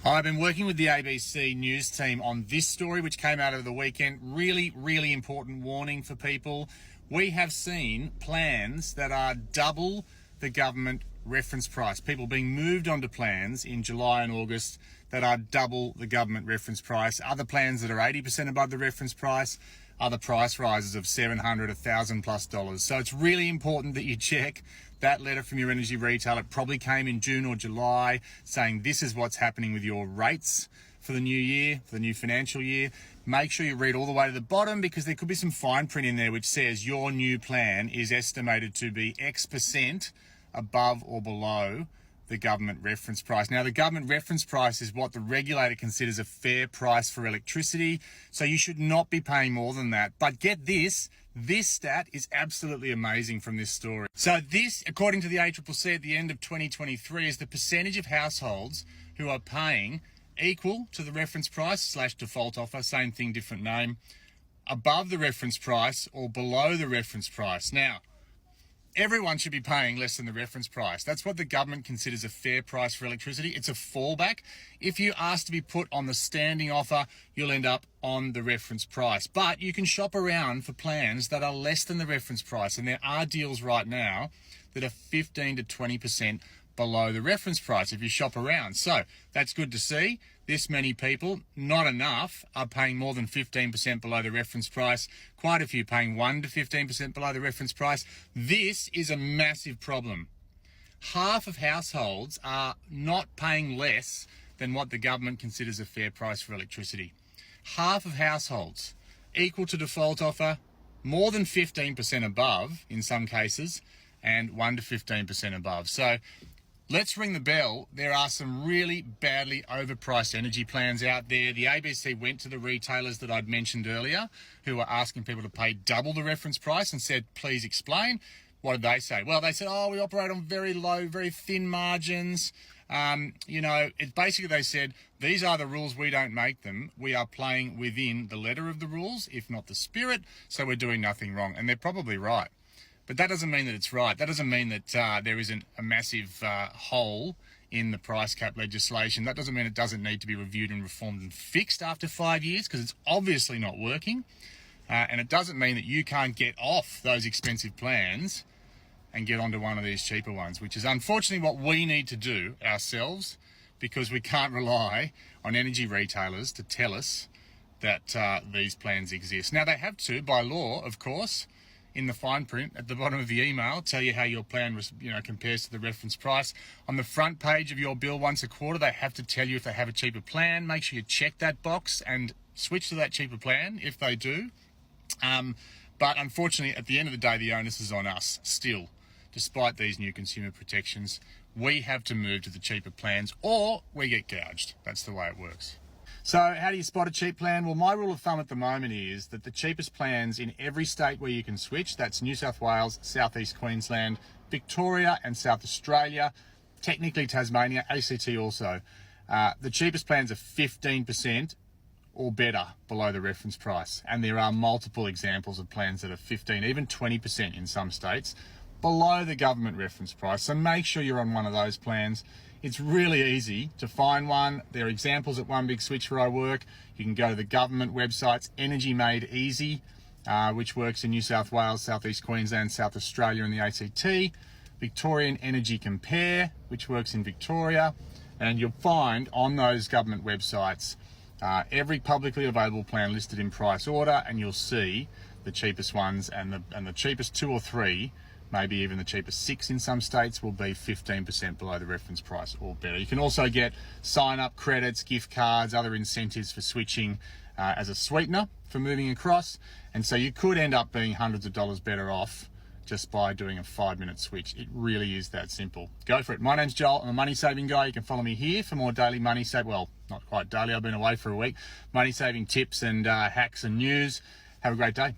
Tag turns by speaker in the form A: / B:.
A: I've been working with the ABC News team on this story, which came out over the weekend. Really important warning for people. We have seen plans that are double the government reference price. People being moved onto plans in July and August that are double the government reference price. Other plans that are 80% above the reference price. Other price rises of $700, $1,000+. So it's really important that you check that letter from your energy retailer. It probably came in June or July saying this is what's happening with your rates for the new year, for the new financial year. Make sure you read all the way to the bottom, because there could be some fine print in there which says your new plan is estimated to be X% above or below the government reference price. Now, the government reference price is what the regulator considers a fair price for electricity, so you should not be paying more than that. But get this stat is absolutely amazing from this story. So this, according to the ACCC at the end of 2023, is the percentage of households who are paying equal to the reference price / default offer, same thing, different name, above the reference price or below the reference price. Now, everyone should be paying less than the reference price. That's what the government considers a fair price for electricity. It's a fallback. If you ask to be put on the standing offer, you'll end up on the reference price. But you can shop around for plans that are less than the reference price. And there are deals right now that are 15 to 20% below the reference price if you shop around. So that's good to see. This many people, not enough, are paying more than 15% below the reference price. Quite a few paying 1 to 15% below the reference price. This is a massive problem. Half of households are not paying less than what the government considers a fair price for electricity. Half of households, equal to default offer, more than 15% above in some cases, and 1 to 15% above. So let's ring the bell. There are some really badly overpriced energy plans out there. The ABC went to the retailers that I'd mentioned earlier, who were asking people to pay double the reference price, and said, please explain. What did they say? Well, they said, we operate on very low, very thin margins. Basically they said, these are the rules, we don't make them. We are playing within the letter of the rules, if not the spirit, so we're doing nothing wrong. And they're probably right. But that doesn't mean that it's right. That doesn't mean that there isn't a massive hole in the price cap legislation. That doesn't mean it doesn't need to be reviewed and reformed and fixed after 5 years, because it's obviously not working. And it doesn't mean that you can't get off those expensive plans and get onto one of these cheaper ones, which is unfortunately what we need to do ourselves, because we can't rely on energy retailers to tell us that these plans exist. Now, they have to, by law, of course, in the fine print at the bottom of the email, tell you how your plan compares to the reference price. On the front page of your bill once a quarter, they have to tell you if they have a cheaper plan. Make sure you check that box and switch to that cheaper plan if they do. But unfortunately, at the end of the day, the onus is on us still. Despite these new consumer protections, we have to move to the cheaper plans or we get gouged. That's the way it works. So how do you spot a cheap plan? Well, my rule of thumb at the moment is that the cheapest plans in every state where you can switch, that's New South Wales, Southeast Queensland, Victoria and South Australia, technically Tasmania, ACT also, the cheapest plans are 15% or better below the reference price. And there are multiple examples of plans that are 15, even 20% in some states, below the government reference price. So make sure you're on one of those plans. It's really easy to find one. There are examples at One Big Switch where I work. You can go to the government websites, Energy Made Easy, which works in New South Wales, Southeast Queensland, South Australia and the ACT. Victorian Energy Compare, which works in Victoria. And you'll find on those government websites every publicly available plan listed in price order, and you'll see the cheapest ones, and the cheapest 2 or 3, maybe even the cheapest 6 in some states, will be 15% below the reference price or better. You can also get sign-up credits, gift cards, other incentives for switching as a sweetener for moving across. And so you could end up being hundreds of dollars better off just by doing a 5-minute switch. It really is that simple. Go for it. My name's Joel. I'm a money saving guy. You can follow me here for more daily money well, not quite daily. I've been away for a week. Money saving tips and hacks and news. Have a great day.